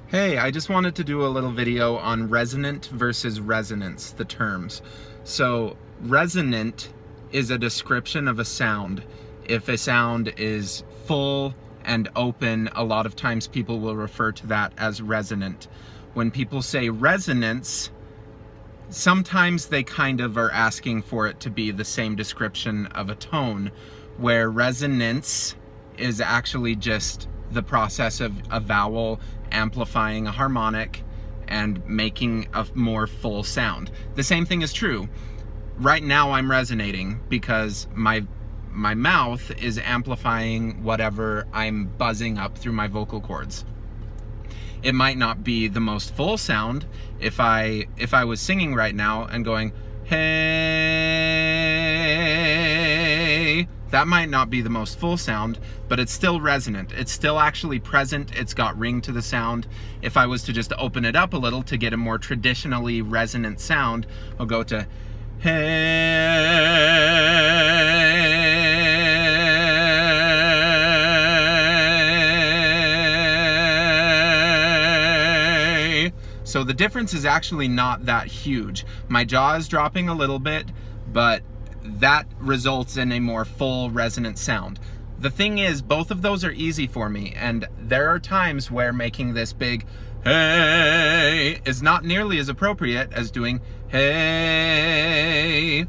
Hey, I just wanted to do a little video on resonant versus resonance, the terms. So, resonant is a description of a sound. If a sound is full and open, a lot of times people will refer to that as resonant. When people say resonance, sometimes they kind of are asking for it to be the same description of a tone, where resonance is actually just the process of a vowel amplifying a harmonic and making a more full sound. The same thing is true. Right now I'm resonating because my mouth is amplifying whatever I'm buzzing up through my vocal cords. It might not be the most full sound. If I was singing right now and going, hey, that might not be the most full sound, but it's still resonant. It's still actually present. It's got ring to the sound. If I was to just open it up a little to get a more traditionally resonant sound, I'll go to hey. So the difference is actually not that huge. My jaw is dropping a little bit, but that results in a more full resonant sound. The thing is, both of those are easy for me, and there are times where making this big hey is not nearly as appropriate as doing hey.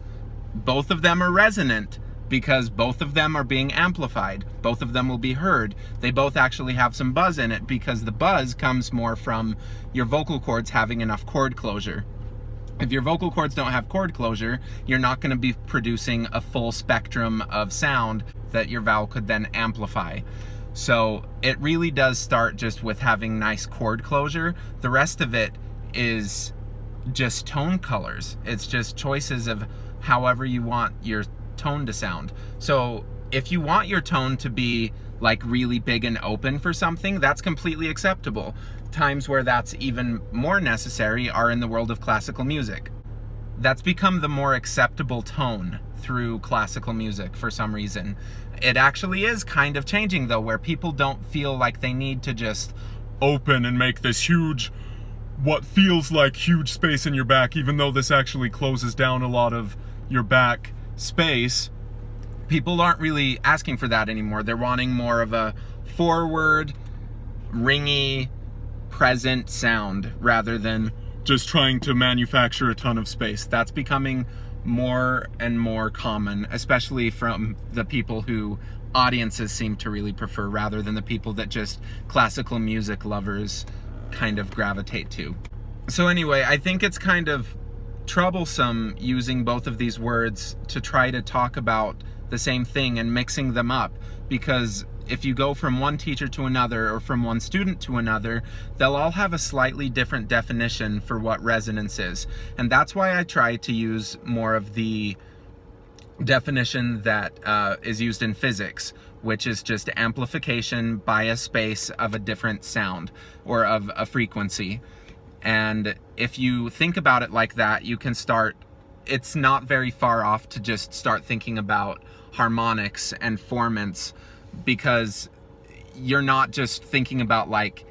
Both of them are resonant because both of them are being amplified. Both of them will be heard. They both actually have some buzz in it because the buzz comes more from your vocal cords having enough cord closure. If your vocal cords don't have cord closure, you're not going to be producing a full spectrum of sound that your vowel could then amplify. So it really does start just with having nice cord closure. The rest of it is just tone colors. It's just choices of however you want your tone to sound. So if you want your tone to be like really big and open for something, that's completely acceptable. Times where that's even more necessary are in the world of classical music. That's become the more acceptable tone through classical music for some reason. It actually is kind of changing though, where people don't feel like they need to just open and make this huge, what feels like huge space in your back, even though this actually closes down a lot of your back space. People aren't really asking for that anymore. They're wanting more of a forward, ringy, present sound rather than just trying to manufacture a ton of space. That's becoming more and more common, especially from the people who audiences seem to really prefer rather than the people that just classical music lovers kind of gravitate to. So anyway, I think it's kind of troublesome using both of these words to try to talk about the same thing and mixing them up, because if you go from one teacher to another or from one student to another, they'll all have a slightly different definition for what resonance is. And that's why I try to use more of the definition that is used in physics, which is just amplification by a space of a different sound or of a frequency. And if you think about it like that, you can start, it's not very far off to just start thinking about harmonics and formants, because you're not just thinking about like,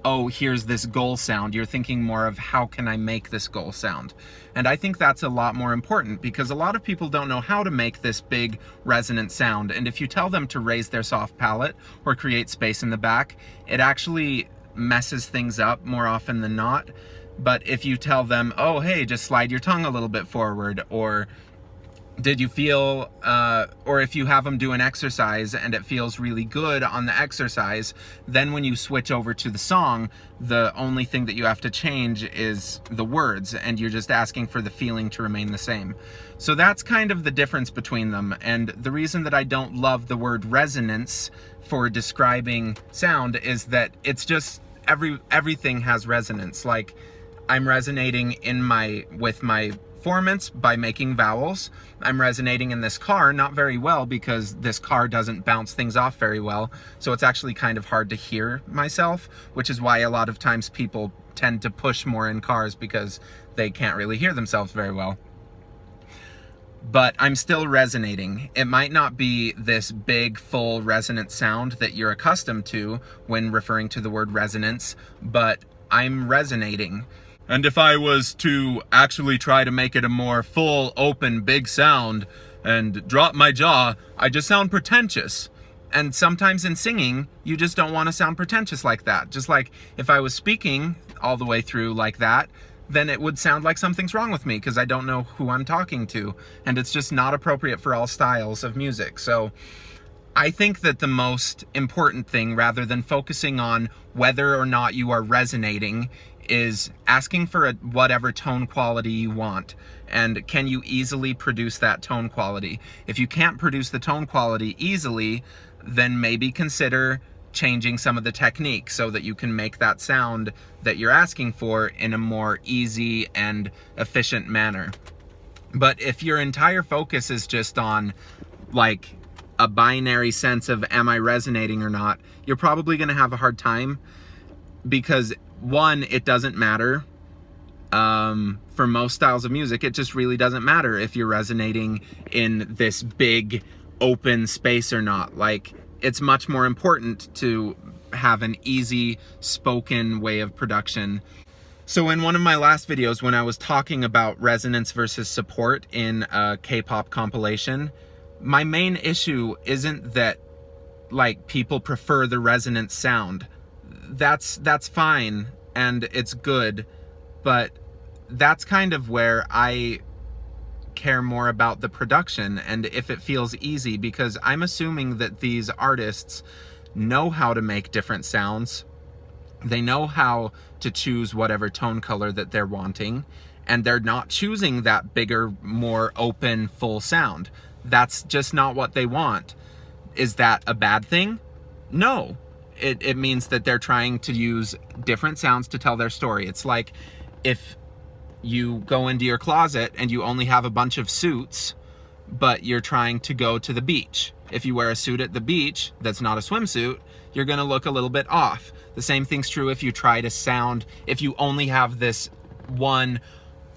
oh, here's this goal sound. You're thinking more of how can I make this goal sound? And I think that's a lot more important because a lot of people don't know how to make this big resonant sound. And if you tell them to raise their soft palate or create space in the back, it actually messes things up more often than not. But if you tell them, oh, hey, just slide your tongue a little bit forward, or did you feel, or if you have them do an exercise and it feels really good on the exercise, then when you switch over to the song, the only thing that you have to change is the words, and you're just asking for the feeling to remain the same. So that's kind of the difference between them. And the reason that I don't love the word resonance for describing sound is that it's just everything has resonance. Like, I'm resonating with my formants by making vowels. I'm resonating in this car not very well because this car doesn't bounce things off very well. So it's actually kind of hard to hear myself, which is why a lot of times people tend to push more in cars because they can't really hear themselves very well. But I'm still resonating. It might not be this big, full resonant sound that you're accustomed to when referring to the word resonance, but I'm resonating. And if I was to actually try to make it a more full, open, big sound and drop my jaw, I just sound pretentious. And sometimes in singing, you just don't want to sound pretentious like that. Just like if I was speaking all the way through like that, then it would sound like something's wrong with me because I don't know who I'm talking to. And it's just not appropriate for all styles of music. So I think that the most important thing, rather than focusing on whether or not you are resonating, is asking for whatever tone quality you want. And can you easily produce that tone quality? If you can't produce the tone quality easily, then maybe consider changing some of the technique so that you can make that sound that you're asking for in a more easy and efficient manner. But if your entire focus is just on like a binary sense of am I resonating or not, you're probably going to have a hard time, because one, it doesn't matter. For most styles of music, it just really doesn't matter if you're resonating in this big open space or not. Like, it's much more important to have an easy spoken way of production. So in one of my last videos, when I was talking about resonance versus support in a K-pop compilation, my main issue isn't that like people prefer the resonant sound. That's fine and it's good, but that's kind of where I care more about the production and if it feels easy, because I'm assuming that these artists know how to make different sounds. They know how to choose whatever tone color that they're wanting, and they're not choosing that bigger, more open, full sound. That's just not what they want. Is that a bad thing? No. It means that they're trying to use different sounds to tell their story. It's like if you go into your closet and you only have a bunch of suits, but you're trying to go to the beach. If you wear a suit at the beach that's not a swimsuit, you're gonna look a little bit off. The same thing's true if you try to sound, if you only have this one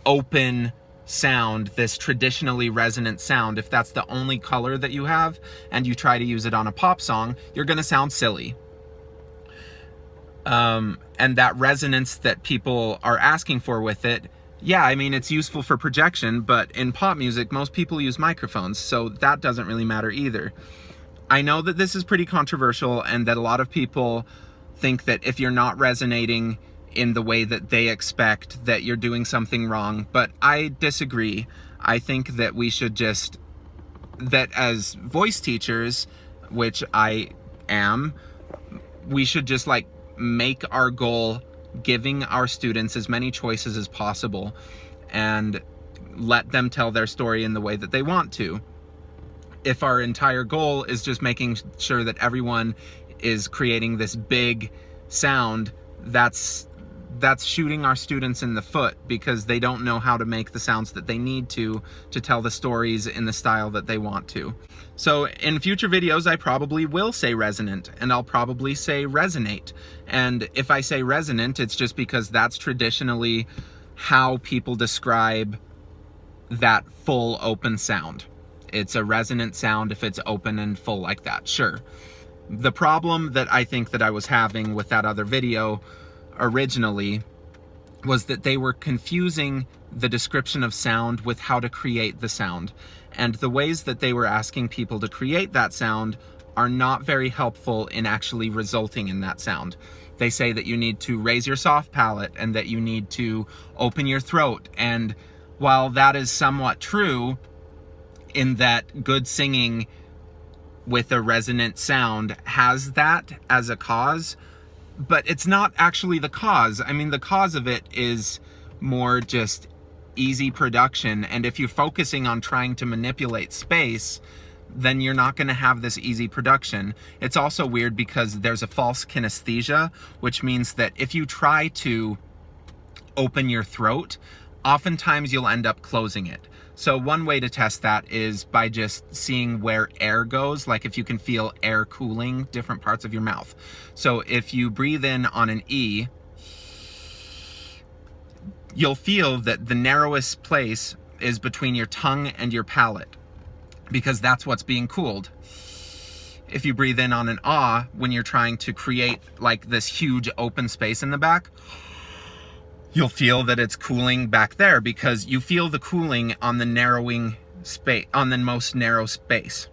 open sound, this traditionally resonant sound, if that's the only color that you have and you try to use it on a pop song, you're gonna sound silly. And that resonance that people are asking for with it, yeah, I mean, it's useful for projection, but in pop music, most people use microphones, so that doesn't really matter either. I know that this is pretty controversial and that a lot of people think that if you're not resonating in the way that they expect, that you're doing something wrong, but I disagree. I think that we should just, that as voice teachers, which I am, we should just like make our goal giving our students as many choices as possible and let them tell their story in the way that they want to. If our entire goal is just making sure that everyone is creating this big sound, that's shooting our students in the foot, because they don't know how to make the sounds that they need to tell the stories in the style that they want to. So in future videos, I probably will say resonant, and I'll probably say resonate. And if I say resonant, it's just because that's traditionally how people describe that full open sound. It's a resonant sound if it's open and full like that, sure. The problem that I think that I was having with that other video originally was that they were confusing the description of sound with how to create the sound. And the ways that they were asking people to create that sound are not very helpful in actually resulting in that sound. They say that you need to raise your soft palate and that you need to open your throat. And while that is somewhat true in that good singing with a resonant sound has that as a cause, but it's not actually the cause. I mean, the cause of it is more just easy production. And if you're focusing on trying to manipulate space, then you're not going to have this easy production. It's also weird because there's a false kinesthesia, which means that if you try to open your throat, oftentimes you'll end up closing it. So one way to test that is by just seeing where air goes, like if you can feel air cooling different parts of your mouth. So if you breathe in on an E, you'll feel that the narrowest place is between your tongue and your palate, because that's what's being cooled. If you breathe in on an ah, when you're trying to create like this huge open space in the back, you'll feel that it's cooling back there because you feel the cooling on the narrowing space, on the most narrow space.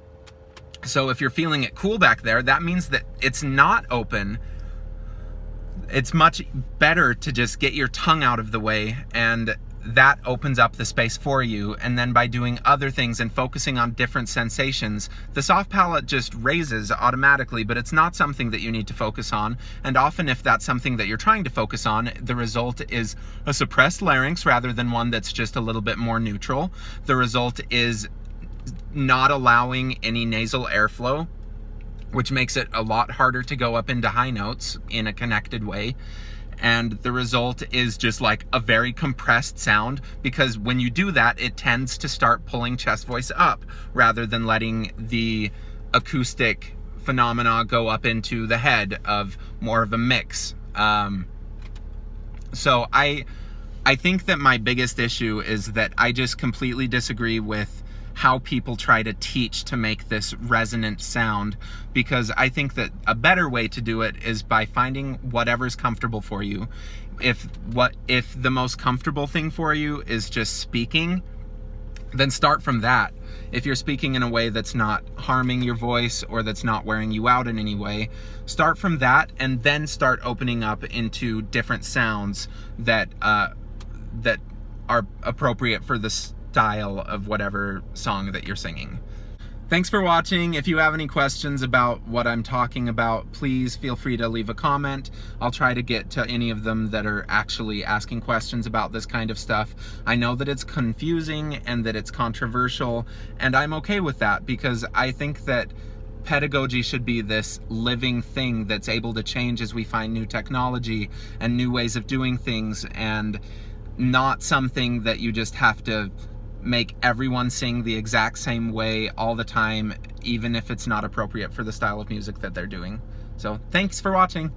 So if you're feeling it cool back there, that means that it's not open. It's much better to just get your tongue out of the way, and that opens up the space for you. And then by doing other things and focusing on different sensations, the soft palate just raises automatically, but it's not something that you need to focus on. And often if that's something that you're trying to focus on, the result is a suppressed larynx rather than one that's just a little bit more neutral. The result is not allowing any nasal airflow, which makes it a lot harder to go up into high notes in a connected way. And the result is just like a very compressed sound, because when you do that, it tends to start pulling chest voice up rather than letting the acoustic phenomena go up into the head of more of a mix. So I think that my biggest issue is that I just completely disagree with how people try to teach to make this resonant sound, because I think that a better way to do it is by finding whatever's comfortable for you. If the most comfortable thing for you is just speaking, then start from that. If you're speaking in a way that's not harming your voice or that's not wearing you out in any way, start from that and then start opening up into different sounds that are appropriate for the style of whatever song that you're singing. Thanks for watching. If you have any questions about what I'm talking about, please feel free to leave a comment. I'll try to get to any of them that are actually asking questions about this kind of stuff. I know that it's confusing and that it's controversial, and I'm okay with that, because I think that pedagogy should be this living thing that's able to change as we find new technology and new ways of doing things, and not something that you just have to make everyone sing the exact same way all the time, even if it's not appropriate for the style of music that they're doing. So thanks for watching.